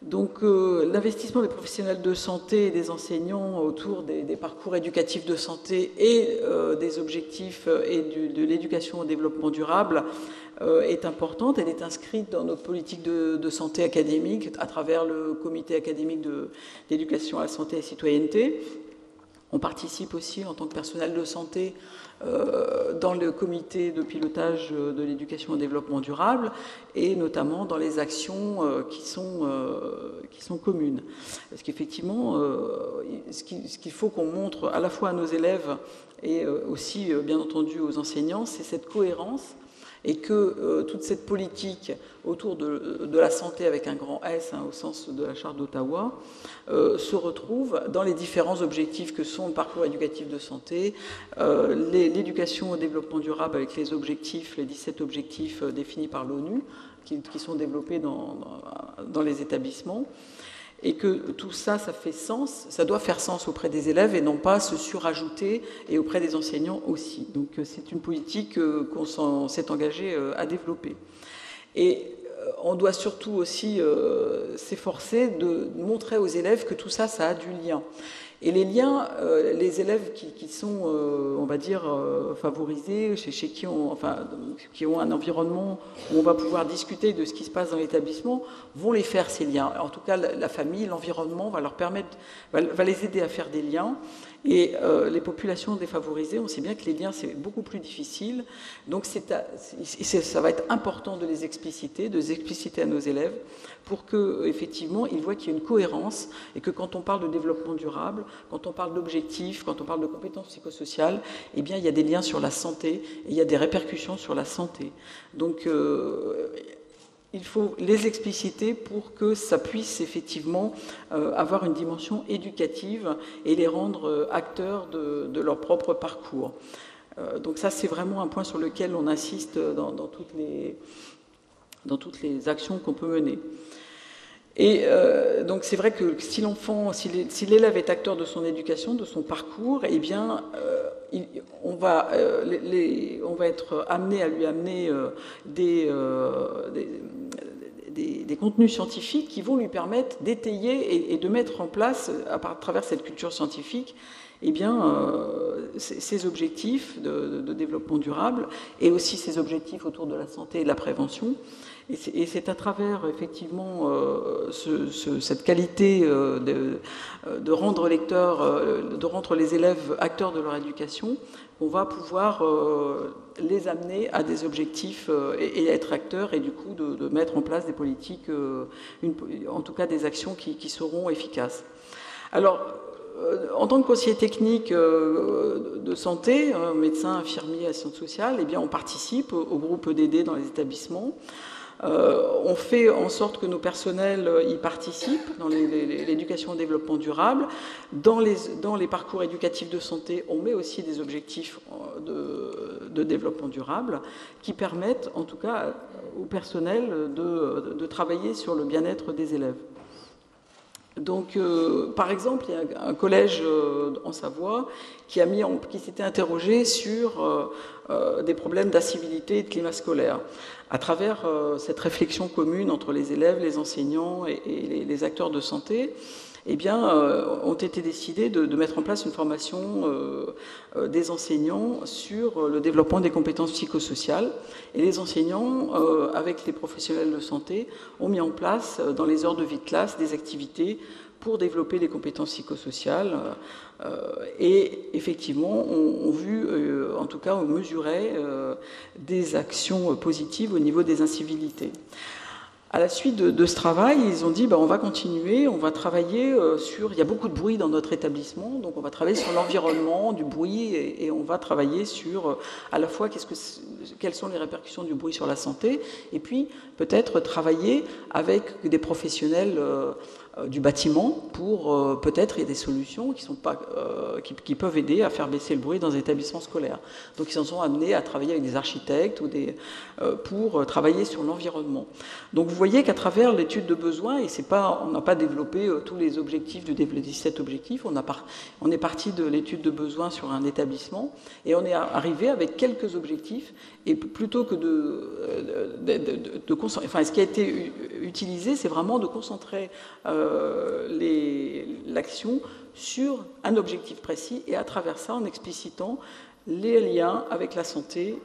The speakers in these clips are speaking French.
Donc l'investissement des professionnels de santé et des enseignants autour des parcours éducatifs de santé et des objectifs et de l'éducation au développement durable est importante. Elle est inscrite dans notre politique de santé académique à travers le comité académique d'éducation à la santé et citoyenneté. On participe aussi en tant que personnel de santé dans le comité de pilotage de l'éducation au développement durable et notamment dans les actions qui sont communes. Parce qu'effectivement, ce qu'il faut qu'on montre à la fois à nos élèves et aussi, bien entendu, aux enseignants, c'est cette cohérence et que toute cette politique autour de la santé avec un grand S, au sens de la charte d'Ottawa, se retrouve dans les différents objectifs que sont le parcours éducatif de santé, l'éducation au développement durable avec les objectifs, les 17 objectifs définis par l'ONU, qui sont développés dans les établissements, et que tout ça, ça fait sens, ça doit faire sens auprès des élèves et non pas se surajouter, et auprès des enseignants aussi. Donc c'est une politique qu'on s'est engagé à développer. Et on doit surtout aussi s'efforcer de montrer aux élèves que tout ça, ça a du lien. Et les liens, les élèves qui sont, on va dire, favorisés, chez qui ont un environnement où on va pouvoir discuter de ce qui se passe dans l'établissement, vont les faire, ces liens. En tout cas, la famille, l'environnement va leur permettre, va les aider à faire des liens. Et les populations défavorisées, on sait bien que les liens, c'est beaucoup plus difficile. Donc ça va être important de les expliciter à nos élèves pour qu'effectivement, ils voient qu'il y a une cohérence et que quand on parle de développement durable, quand on parle d'objectifs, quand on parle de compétences psychosociales, eh bien, il y a des liens sur la santé et il y a des répercussions sur la santé. Donc, il faut les expliciter pour que ça puisse effectivement avoir une dimension éducative et les rendre acteurs de leur propre parcours. Donc ça, c'est vraiment un point sur lequel on insiste dans toutes les actions qu'on peut mener. Et donc c'est vrai que si l'élève est acteur de son éducation, de son parcours, eh bien on va être amené à lui amener des contenus scientifiques qui vont lui permettre d'étayer et de mettre en place, à travers cette culture scientifique, eh bien, ces objectifs de développement durable et aussi ces objectifs autour de la santé et de la prévention. Et c'est à travers, effectivement, cette qualité de rendre les élèves acteurs de leur éducation qu'on va pouvoir les amener à des objectifs et être acteurs et du coup de mettre en place des politiques, en tout cas des actions qui seront efficaces. Alors, en tant que conseiller technique de santé, médecin, infirmier, assistante sociale, eh bien, on participe au groupe EDD dans les établissements. On fait en sorte que nos personnels y participent dans l'éducation au développement durable. Dans les parcours éducatifs de santé, on met aussi des objectifs de développement durable qui permettent, en tout cas, au personnel de travailler sur le bien-être des élèves. Donc, par exemple, il y a un collège en Savoie qui s'était interrogé sur des problèmes d'incivilité et de climat scolaire. À travers cette réflexion commune entre les élèves, les enseignants et les acteurs de santé, eh bien, ont été décidés de mettre en place une formation des enseignants sur le développement des compétences psychosociales. Et les enseignants, avec les professionnels de santé, ont mis en place, dans les heures de vie de classe, des activités pour développer les compétences psychosociales. Et effectivement, on vu, en tout cas, on mesurait des actions positives au niveau des incivilités. À la suite de ce travail, ils ont dit on va continuer, on va travailler sur... Il y a beaucoup de bruit dans notre établissement, donc on va travailler sur l'environnement, du bruit, et on va travailler sur à la fois quelles sont les répercussions du bruit sur la santé, et puis peut-être travailler avec des professionnels du bâtiment pour peut-être des solutions qui peuvent aider à faire baisser le bruit dans les établissements scolaires. Donc ils en sont amenés à travailler avec des architectes pour travailler sur l'environnement. Donc vous voyez qu'à travers l'étude de besoins, et on n'a pas développé tous les objectifs du 17 objectifs, on est parti de l'étude de besoins sur un établissement et on est arrivé avec quelques objectifs, et plutôt que ce qui a été utilisé, c'est vraiment de concentrer l'action sur un objectif précis, et à travers ça en explicitant les liens avec la santé,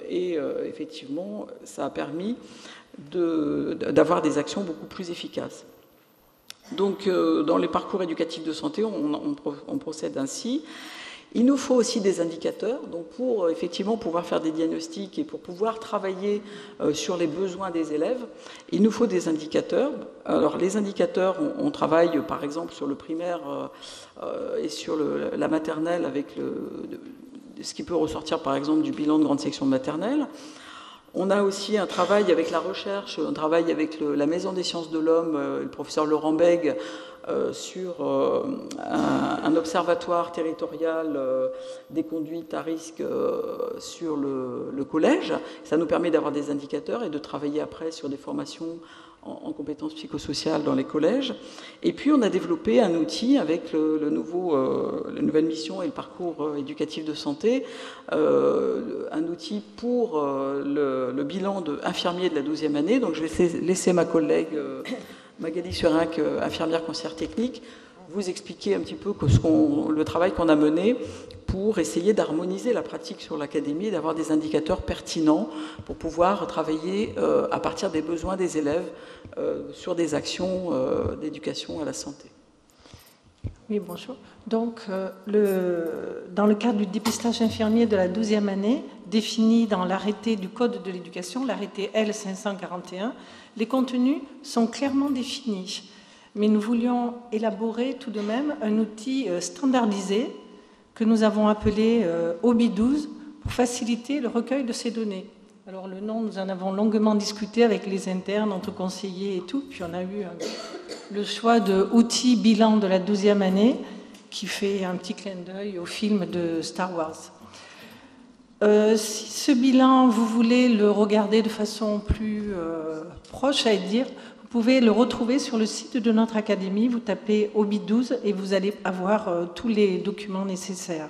effectivement ça a permis d'avoir des actions beaucoup plus efficaces. Donc dans les parcours éducatifs de santé, on procède ainsi. Il nous faut aussi des indicateurs, donc pour effectivement pouvoir faire des diagnostics et pour pouvoir travailler sur les besoins des élèves, il nous faut des indicateurs. Alors les indicateurs, on travaille par exemple sur le primaire et sur la maternelle avec ce qui peut ressortir par exemple du bilan de grande section de maternelle. On a aussi un travail avec la recherche, un travail avec la Maison des sciences de l'homme, le professeur Laurent Bègue, sur un observatoire territorial des conduites à risque sur le collège. Ça nous permet d'avoir des indicateurs et de travailler après sur des formations en compétences psychosociales dans les collèges. Et puis on a développé un outil avec la nouvelle mission et le parcours éducatif de santé, un outil pour le bilan d'infirmiers de la 12e année. Donc je vais laisser ma collègue Magali Surinck, infirmière conseillère technique, vous expliquer un petit peu le travail qu'on a mené pour essayer d'harmoniser la pratique sur l'académie et d'avoir des indicateurs pertinents pour pouvoir travailler à partir des besoins des élèves sur des actions d'éducation à la santé. Oui, bonjour. Donc, dans le cadre du dépistage infirmier de la 12e année, défini dans l'arrêté du Code de l'éducation, l'arrêté L541, les contenus sont clairement définis. Mais nous voulions élaborer tout de même un outil standardisé que nous avons appelé OBI12 pour faciliter le recueil de ces données. Alors le nom, nous en avons longuement discuté avec les internes, entre conseillers et tout, puis on a eu le choix de outils bilan de la 12e année qui fait un petit clin d'œil au film de Star Wars. Si ce bilan, vous voulez le regarder de façon plus proche, à dire, vous pouvez le retrouver sur le site de notre académie, vous tapez OBI12 et vous allez avoir tous les documents nécessaires.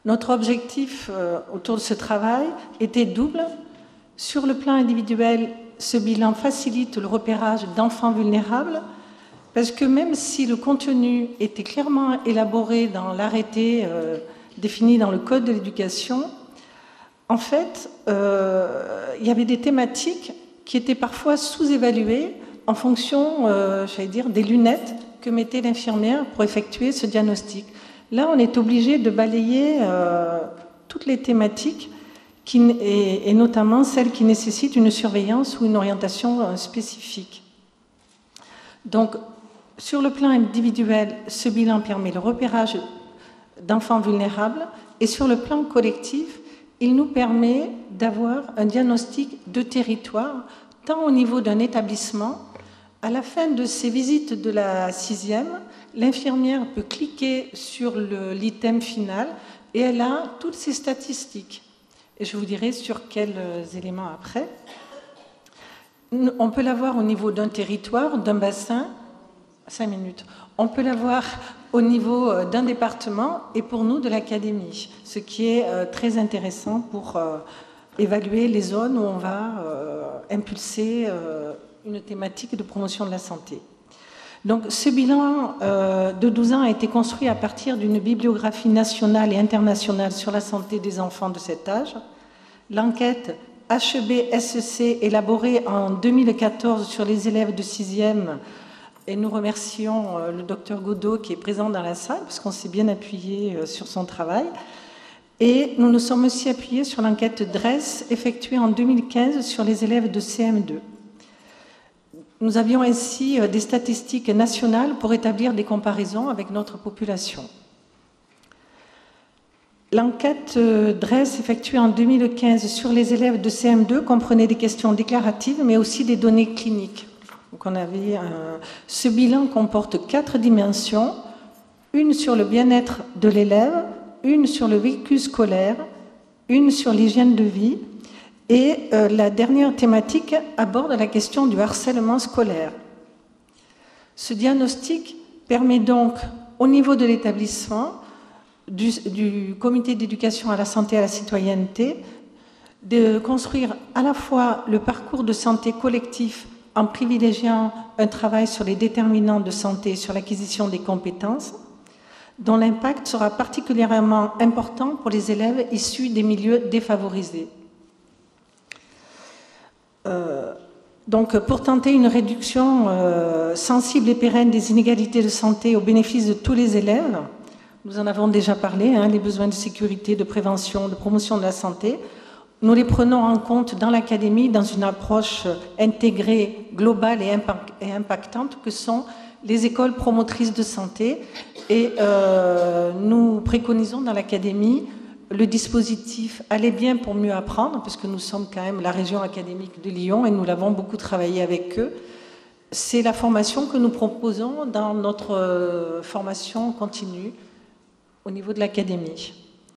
Notre objectif autour de ce travail était double. Sur le plan individuel, ce bilan facilite le repérage d'enfants vulnérables, parce que même si le contenu était clairement élaboré dans l'arrêté défini dans le Code de l'éducation, en fait, il y avait des thématiques qui étaient parfois sous-évaluées en fonction, des lunettes que mettait l'infirmière pour effectuer ce diagnostic. Là, on est obligé de balayer toutes les thématiques, et notamment celles qui nécessitent une surveillance ou une orientation spécifique. Donc, sur le plan individuel, ce bilan permet le repérage d'enfants vulnérables, et sur le plan collectif, il nous permet d'avoir un diagnostic de territoire, tant au niveau d'un établissement. À la fin de ces visites de la 6e, l'infirmière peut cliquer sur l'item final et elle a toutes ces statistiques. Et je vous dirai sur quels éléments après. On peut l'avoir au niveau d'un territoire, d'un bassin, 5 minutes. On peut l'avoir au niveau d'un département et pour nous de l'académie, ce qui est très intéressant pour évaluer les zones où on va impulser une thématique de promotion de la santé. Donc, ce bilan de 12 ans a été construit à partir d'une bibliographie nationale et internationale sur la santé des enfants de cet âge. L'enquête HEB-SEC élaborée en 2014 sur les élèves de 6e, et nous remercions le docteur Godot qui est présent dans la salle parce qu'on s'est bien appuyé sur son travail. Et nous nous sommes aussi appuyés sur l'enquête DRESS effectuée en 2015 sur les élèves de CM2. Nous avions ainsi des statistiques nationales pour établir des comparaisons avec notre population. L'enquête DRESS effectuée en 2015 sur les élèves de CM2 comprenait des questions déclaratives, mais aussi des données cliniques. Donc ce bilan comporte 4 dimensions, une sur le bien-être de l'élève, une sur le vécu scolaire, une sur l'hygiène de vie, et la dernière thématique aborde la question du harcèlement scolaire. Ce diagnostic permet donc, au niveau de l'établissement, du comité d'éducation à la santé et à la citoyenneté, de construire à la fois le parcours de santé collectif en privilégiant un travail sur les déterminants de santé, sur l'acquisition des compétences, dont l'impact sera particulièrement important pour les élèves issus des milieux défavorisés. Donc, pour tenter une réduction sensible et pérenne des inégalités de santé au bénéfice de tous les élèves, nous en avons déjà parlé, les besoins de sécurité, de prévention, de promotion de la santé, nous les prenons en compte dans l'académie dans une approche intégrée, globale et impactante que sont les écoles promotrices de santé. Et nous préconisons dans l'académie le dispositif Aller bien pour mieux apprendre, puisque nous sommes quand même la région académique de Lyon et nous l'avons beaucoup travaillé avec eux. C'est la formation que nous proposons dans notre formation continue au niveau de l'académie.